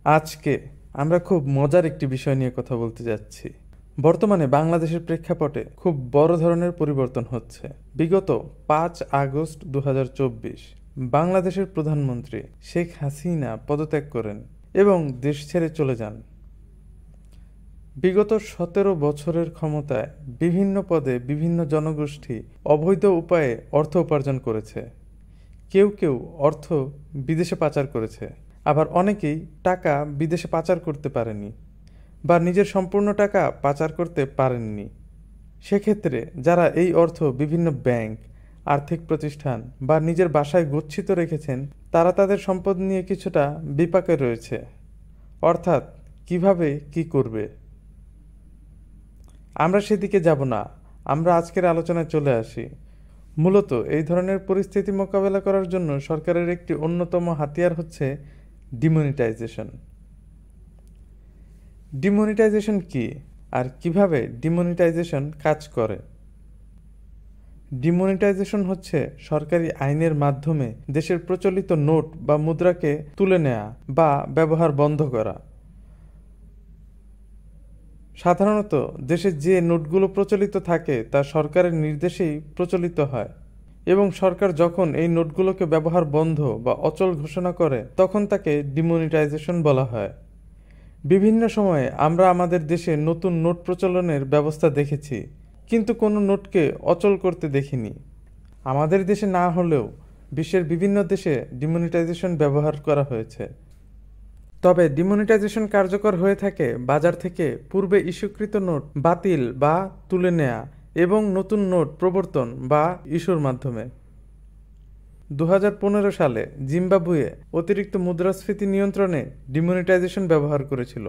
আজকে আমরা খুব মজার একটি বিষয় নিয়ে কথা বলতে যাচ্ছি। বর্তমানে বাংলাদেশের প্রেক্ষাপটে খুব বড় ধরনের পরিবর্তন হচ্ছে। বিগত 5 আগস্ট 2024 বাংলাদেশের প্রধানমন্ত্রী শেখ হাসিনা পদত্যাগ করেন এবং দেশ ছেড়ে চলে যান। বিগত 17 বছরের ক্ষমতায় বিভিন্ন পদে বিভিন্ন জনগোষ্ঠী অবৈধ উপায়ে অর্থ উপার্জন করেছে। কেউ কেউ অর্থ বিদেশে পাচার করেছে, আবার অনেকেই টাকা বিদেশে পাচার করতে পারেনি বা নিজের সম্পূর্ণ টাকা পাচার করতে পারেননি। সেক্ষেত্রে যারা এই অর্থ বিভিন্ন ব্যাংক, আর্থিক প্রতিষ্ঠান বা নিজের বাসায় গচ্ছিত রেখেছেন, তারা তাদের সম্পদ নিয়ে কিছুটা বিপাকে রয়েছে। অর্থাৎ কিভাবে কি করবে, আমরা সেদিকে যাব না। আমরা আজকের আলোচনায় চলে আসি। মূলত এই ধরনের পরিস্থিতি মোকাবেলা করার জন্য সরকারের একটি অন্যতম হাতিয়ার হচ্ছে ডিমনিটাইজেশন। ডিমনিটাইজেশন কি আর কিভাবে ডিমনিটাইজেশন কাজ করে? ডিমনিটাইজেশন হচ্ছে সরকারি আইনের মাধ্যমে দেশের প্রচলিত নোট বা মুদ্রাকে তুলে নেওয়া বা ব্যবহার বন্ধ করা। সাধারণত দেশে যে নোটগুলো প্রচলিত থাকে তা সরকারের নির্দেশেই প্রচলিত হয় এবং সরকার যখন এই নোটগুলোকে ব্যবহার বন্ধ বা অচল ঘোষণা করে তখন তাকে ডিমনিটাইজেশন বলা হয়। বিভিন্ন সময়ে আমরা আমাদের দেশে নতুন নোট প্রচলনের ব্যবস্থা দেখেছি, কিন্তু কোনো নোটকে অচল করতে দেখিনি। আমাদের দেশে না হলেও বিশ্বের বিভিন্ন দেশে ডিমনিটাইজেশন ব্যবহার করা হয়েছে। তবে ডিমনিটাইজেশন কার্যকর হয়ে থাকে বাজার থেকে পূর্বে ইস্যুকৃত নোট বাতিল বা তুলে নেওয়া এবং নতুন নোট প্রবর্তন বা ইস্যুর মাধ্যমে। 2015 সালে জিম্বাবুয়ে অতিরিক্ত মুদ্রাস্ফীতি নিয়ন্ত্রণে ডিমনিটাইজেশন ব্যবহার করেছিল।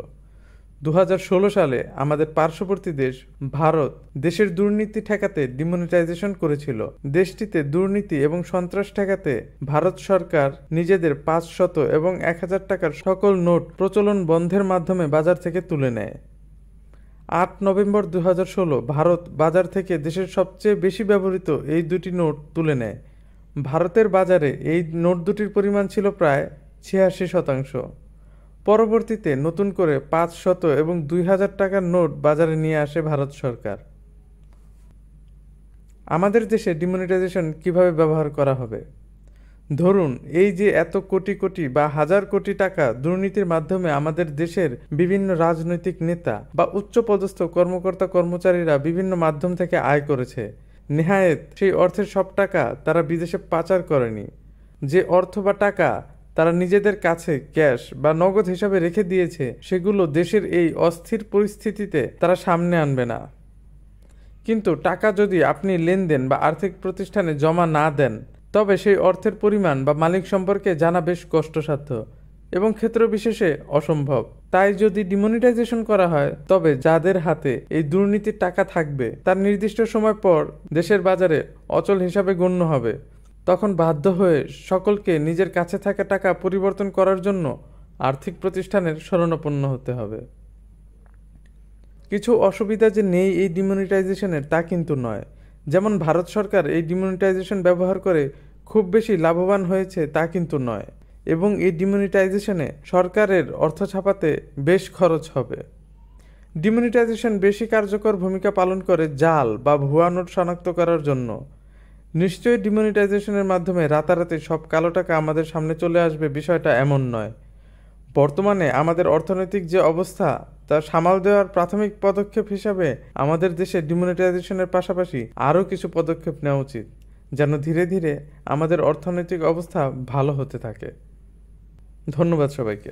2016 সালে আমাদের পার্শ্ববর্তী দেশ ভারত দেশের দুর্নীতি ঠেকাতে ডিমনিটাইজেশন করেছিল। দেশটিতে দুর্নীতি এবং সন্ত্রাস ঠেকাতে ভারত সরকার নিজেদের 500 এবং 1000 টাকার সকল নোট প্রচলন বন্ধের মাধ্যমে বাজার থেকে তুলে নেয়। 8 নভেম্বর 2016 ভারত বাজার থেকে দেশের সবচেয়ে বেশি ব্যবহৃত এই দুটি নোট তুলে নেয়। ভারতের বাজারে এই নোট দুটির পরিমাণ ছিল প্রায় 86%। পরবর্তীতে নতুন করে 500 এবং 2000 টাকার নোট বাজারে নিয়ে আসে ভারত সরকার। আমাদের দেশে ডিমনিটাইজেশন কিভাবে ব্যবহার করা হবে? ধরুন, এই যে এত কোটি কোটি বা হাজার কোটি টাকা দুর্নীতির মাধ্যমে আমাদের দেশের বিভিন্ন রাজনৈতিক নেতা বা উচ্চপদস্থ কর্মকর্তা কর্মচারীরা বিভিন্ন মাধ্যম থেকে আয় করেছে। নেহায়েত সেই অর্থের সব টাকা তারা বিদেশে পাচার করেনি। যে অর্থ বা টাকা তারা নিজেদের কাছে ক্যাশ বা নগদ হিসাবে রেখে দিয়েছে, সেগুলো দেশের এই অস্থির পরিস্থিতিতে তারা সামনে আনবে না। কিন্তু টাকা যদি আপনি লেনদেন বা আর্থিক প্রতিষ্ঠানে জমা না দেন, তবে সেই অর্থের পরিমাণ বা মালিক সম্পর্কে জানা বেশ কষ্টসাধ্য এবং ক্ষেত্র বিশেষে অসম্ভব। তাই যদি ডিমনিটাইজেশন করা হয়, তবে যাদের হাতে এই দুর্নীতির টাকা থাকবে তার নির্দিষ্ট সময় পর দেশের বাজারে অচল হিসাবে গণ্য হবে। তখন বাধ্য হয়ে সকলকে নিজের কাছে থাকা টাকা পরিবর্তন করার জন্য আর্থিক প্রতিষ্ঠানের শরণাপন্ন হতে হবে। কিছু অসুবিধা যে নেই এই ডিমনিটাইজেশনের তা কিন্তু নয়। যেমন ভারত সরকার এই ডিমনিটাইজেশন ব্যবহার করে খুব বেশি লাভবান হয়েছে তা কিন্তু নয়, এবং এই ডিমনিটাইজেশনে সরকারের অর্থ ছাপাতে বেশ খরচ হবে। ডিমনিটাইজেশন বেশি কার্যকর ভূমিকা পালন করে জাল বা ভুয়া নোট শনাক্ত করার জন্য। নিশ্চয়ই ডিমনিটাইজেশনের মাধ্যমে রাতারাতি সব কালো টাকা আমাদের সামনে চলে আসবে, বিষয়টা এমন নয়। বর্তমানে আমাদের অর্থনৈতিক যে অবস্থা তা সামাল দেওয়ার প্রাথমিক পদক্ষেপ হিসাবে আমাদের দেশে ডিমনিটাইজেশনের পাশাপাশি আরও কিছু পদক্ষেপ নেওয়া উচিত, যেন ধীরে ধীরে আমাদের অর্থনৈতিক অবস্থা ভালো হতে থাকে। ধন্যবাদ সবাইকে।